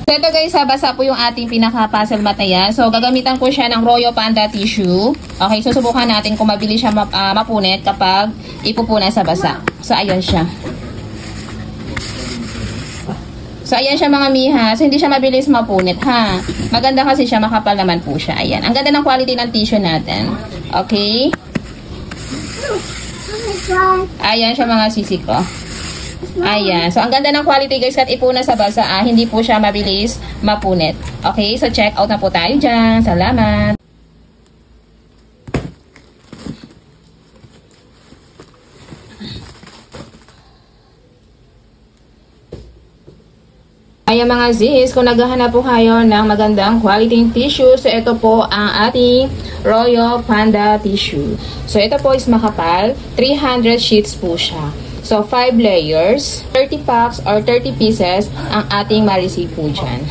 So ito guys, basa po yung ating pinaka-puzzle mat na yan. So gagamitan ko siya ng Royal Panda tissue. Okay, susubukan natin kung mabilis siya mapunit kapag ipupunan sa basa. So ayan siya. So ayan siya mga miha. So hindi siya mabilis mapunit ha. Maganda kasi siya, makapal naman po siya. Ayan. Ang ganda ng quality ng tissue natin. Okay. Ayan siya mga sisi ko. Ayan. So, ang ganda ng quality guys, kahit ipunan sa basa, hindi po siya mabilis mapunit. Okay? So, check out na po tayo dyan. Salamat! Ayan mga sis, kung naghahanap po kayo ng magandang quality tissue, so ito po ang ating Royal Panda tissue. So, ito po is makapal. 300 sheets po siya. So, 5 layers, 30 packs or 30 pieces ang ating ma-receive po dyan.